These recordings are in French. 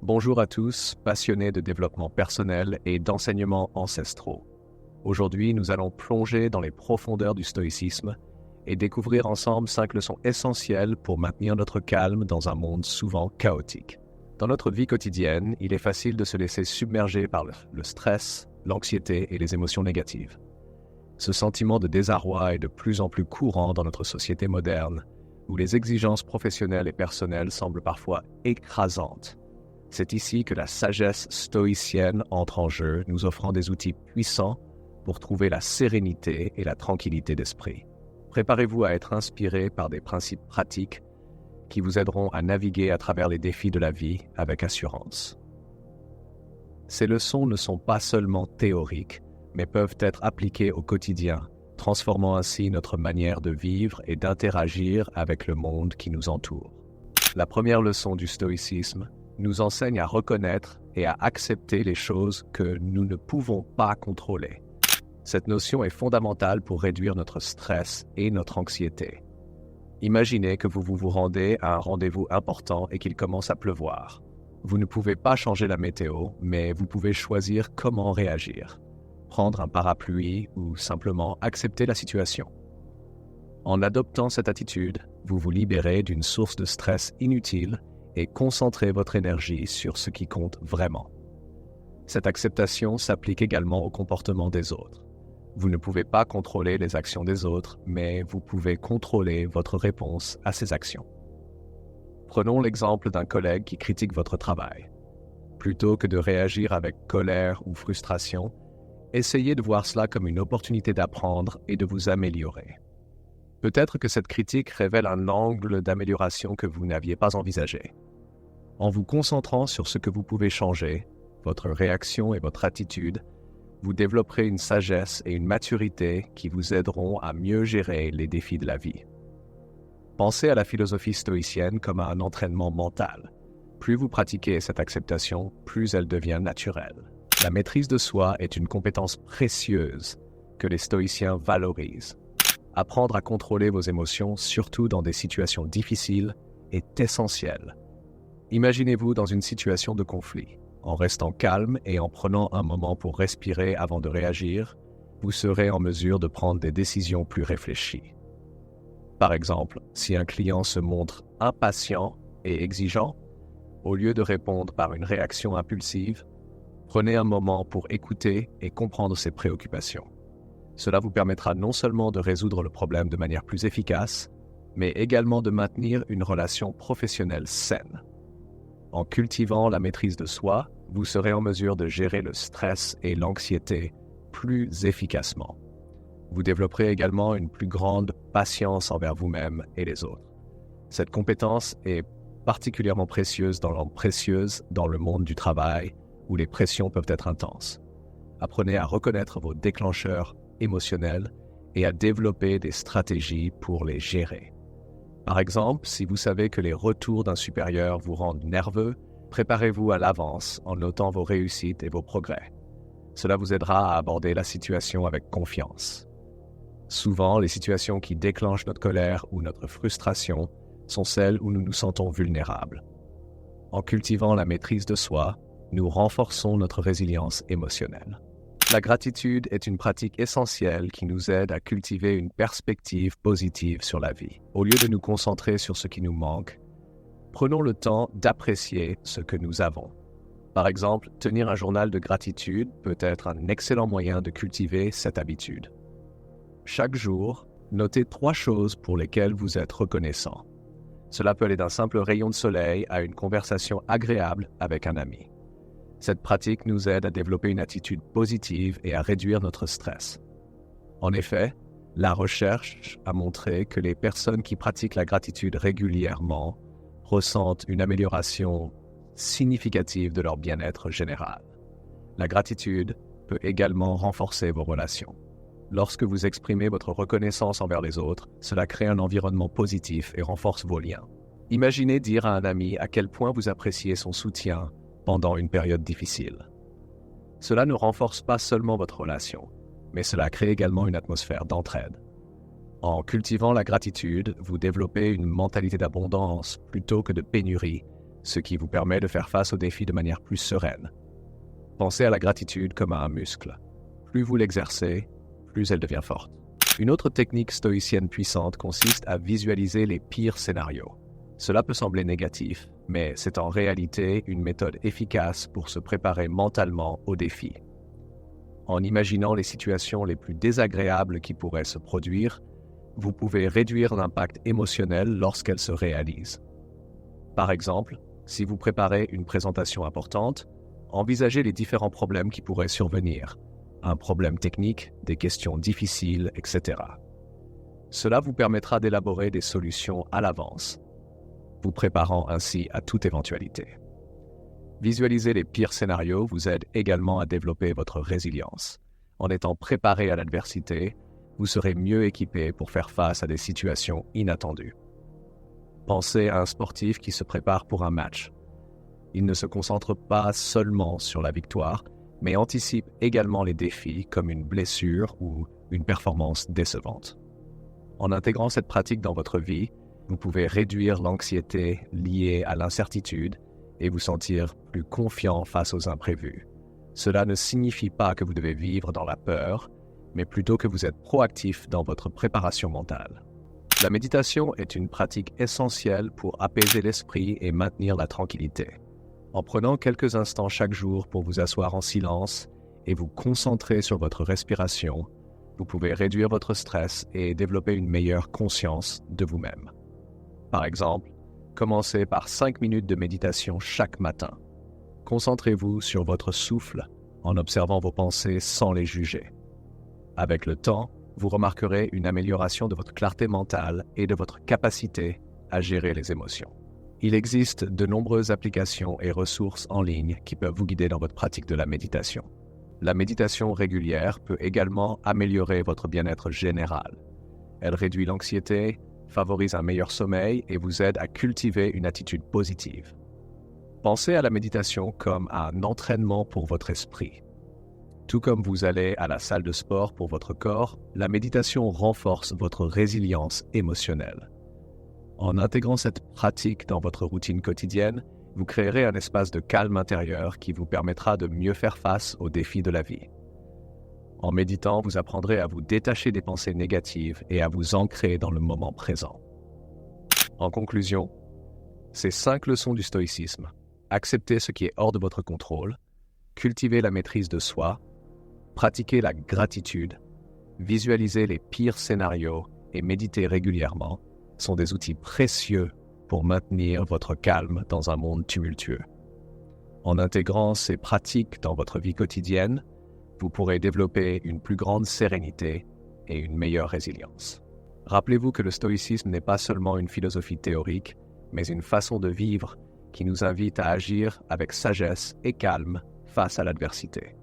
Bonjour à tous, passionnés de développement personnel et d'enseignements ancestraux. Aujourd'hui, nous allons plonger dans les profondeurs du stoïcisme et découvrir ensemble 5 leçons essentielles pour maintenir notre calme dans un monde souvent chaotique. Dans notre vie quotidienne, il est facile de se laisser submerger par le stress, l'anxiété et les émotions négatives. Ce sentiment de désarroi est de plus en plus courant dans notre société moderne, où les exigences professionnelles et personnelles semblent parfois écrasantes. C'est ici que la sagesse stoïcienne entre en jeu, nous offrant des outils puissants pour trouver la sérénité et la tranquillité d'esprit. Préparez-vous à être inspiré par des principes pratiques qui vous aideront à naviguer à travers les défis de la vie avec assurance. Ces leçons ne sont pas seulement théoriques, mais peuvent être appliquées au quotidien, transformant ainsi notre manière de vivre et d'interagir avec le monde qui nous entoure. La première leçon du stoïcisme nous enseigne à reconnaître et à accepter les choses que nous ne pouvons pas contrôler. Cette notion est fondamentale pour réduire notre stress et notre anxiété. Imaginez que vous rendez à un rendez-vous important et qu'il commence à pleuvoir. Vous ne pouvez pas changer la météo, mais vous pouvez choisir comment réagir. Prendre un parapluie ou simplement accepter la situation. En adoptant cette attitude, vous vous libérez d'une source de stress inutile et concentrez votre énergie sur ce qui compte vraiment. Cette acceptation s'applique également au comportement des autres. Vous ne pouvez pas contrôler les actions des autres, mais vous pouvez contrôler votre réponse à ces actions. Prenons l'exemple d'un collègue qui critique votre travail. Plutôt que de réagir avec colère ou frustration, essayez de voir cela comme une opportunité d'apprendre et de vous améliorer. Peut-être que cette critique révèle un angle d'amélioration que vous n'aviez pas envisagé. En vous concentrant sur ce que vous pouvez changer, votre réaction et votre attitude, vous développerez une sagesse et une maturité qui vous aideront à mieux gérer les défis de la vie. Pensez à la philosophie stoïcienne comme à un entraînement mental. Plus vous pratiquez cette acceptation, plus elle devient naturelle. La maîtrise de soi est une compétence précieuse que les stoïciens valorisent. Apprendre à contrôler vos émotions, surtout dans des situations difficiles, est essentiel. Imaginez-vous dans une situation de conflit. En restant calme et en prenant un moment pour respirer avant de réagir, vous serez en mesure de prendre des décisions plus réfléchies. Par exemple, si un client se montre impatient et exigeant, au lieu de répondre par une réaction impulsive, prenez un moment pour écouter et comprendre ses préoccupations. Cela vous permettra non seulement de résoudre le problème de manière plus efficace, mais également de maintenir une relation professionnelle saine. En cultivant la maîtrise de soi, vous serez en mesure de gérer le stress et l'anxiété plus efficacement. Vous développerez également une plus grande patience envers vous-même et les autres. Cette compétence est particulièrement précieuse dans le monde du travail où les pressions peuvent être intenses. Apprenez à reconnaître vos déclencheurs émotionnels et à développer des stratégies pour les gérer. Par exemple, si vous savez que les retours d'un supérieur vous rendent nerveux, préparez-vous à l'avance en notant vos réussites et vos progrès. Cela vous aidera à aborder la situation avec confiance. Souvent, les situations qui déclenchent notre colère ou notre frustration sont celles où nous nous sentons vulnérables. En cultivant la maîtrise de soi, nous renforçons notre résilience émotionnelle. La gratitude est une pratique essentielle qui nous aide à cultiver une perspective positive sur la vie. Au lieu de nous concentrer sur ce qui nous manque, prenons le temps d'apprécier ce que nous avons. Par exemple, tenir un journal de gratitude peut être un excellent moyen de cultiver cette habitude. Chaque jour, notez 3 choses pour lesquelles vous êtes reconnaissant. Cela peut aller d'un simple rayon de soleil à une conversation agréable avec un ami. Cette pratique nous aide à développer une attitude positive et à réduire notre stress. En effet, la recherche a montré que les personnes qui pratiquent la gratitude régulièrement ressentent une amélioration significative de leur bien-être général. La gratitude peut également renforcer vos relations. Lorsque vous exprimez votre reconnaissance envers les autres, cela crée un environnement positif et renforce vos liens. Imaginez dire à un ami à quel point vous appréciez son soutien pendant une période difficile. Cela ne renforce pas seulement votre relation, mais cela crée également une atmosphère d'entraide. En cultivant la gratitude, vous développez une mentalité d'abondance plutôt que de pénurie, ce qui vous permet de faire face aux défis de manière plus sereine. Pensez à la gratitude comme à un muscle. Plus vous l'exercez, plus elle devient forte. Une autre technique stoïcienne puissante consiste à visualiser les pires scénarios. Cela peut sembler négatif, mais c'est en réalité une méthode efficace pour se préparer mentalement aux défis. En imaginant les situations les plus désagréables qui pourraient se produire, vous pouvez réduire l'impact émotionnel lorsqu'elles se réalisent. Par exemple, si vous préparez une présentation importante, envisagez les différents problèmes qui pourraient survenir, un problème technique, des questions difficiles, etc. Cela vous permettra d'élaborer des solutions à l'avance, vous préparant ainsi à toute éventualité. Visualiser les pires scénarios vous aide également à développer votre résilience. En étant préparé à l'adversité, vous serez mieux équipé pour faire face à des situations inattendues. Pensez à un sportif qui se prépare pour un match. Il ne se concentre pas seulement sur la victoire, mais anticipe également les défis comme une blessure ou une performance décevante. En intégrant cette pratique dans votre vie, vous pouvez réduire l'anxiété liée à l'incertitude et vous sentir plus confiant face aux imprévus. Cela ne signifie pas que vous devez vivre dans la peur, mais plutôt que vous êtes proactif dans votre préparation mentale. La méditation est une pratique essentielle pour apaiser l'esprit et maintenir la tranquillité. En prenant quelques instants chaque jour pour vous asseoir en silence et vous concentrer sur votre respiration, vous pouvez réduire votre stress et développer une meilleure conscience de vous-même. Par exemple, commencez par 5 minutes de méditation chaque matin. Concentrez-vous sur votre souffle en observant vos pensées sans les juger. Avec le temps, vous remarquerez une amélioration de votre clarté mentale et de votre capacité à gérer les émotions. Il existe de nombreuses applications et ressources en ligne qui peuvent vous guider dans votre pratique de la méditation. La méditation régulière peut également améliorer votre bien-être général. Elle réduit l'anxiété, favorise un meilleur sommeil et vous aide à cultiver une attitude positive. Pensez à la méditation comme à un entraînement pour votre esprit. Tout comme vous allez à la salle de sport pour votre corps, la méditation renforce votre résilience émotionnelle. En intégrant cette pratique dans votre routine quotidienne, vous créerez un espace de calme intérieur qui vous permettra de mieux faire face aux défis de la vie. En méditant, vous apprendrez à vous détacher des pensées négatives et à vous ancrer dans le moment présent. En conclusion, ces 5 leçons du stoïcisme: accepter ce qui est hors de votre contrôle, cultiver la maîtrise de soi, pratiquer la gratitude, visualiser les pires scénarios et méditer régulièrement sont des outils précieux pour maintenir votre calme dans un monde tumultueux. En intégrant ces pratiques dans votre vie quotidienne, vous pourrez développer une plus grande sérénité et une meilleure résilience. Rappelez-vous que le stoïcisme n'est pas seulement une philosophie théorique, mais une façon de vivre qui nous invite à agir avec sagesse et calme face à l'adversité.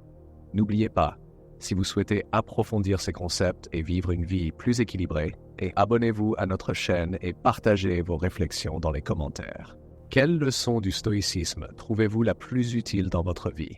N'oubliez pas, si vous souhaitez approfondir ces concepts et vivre une vie plus équilibrée, abonnez-vous à notre chaîne et partagez vos réflexions dans les commentaires. Quelle leçon du stoïcisme trouvez-vous la plus utile dans votre vie?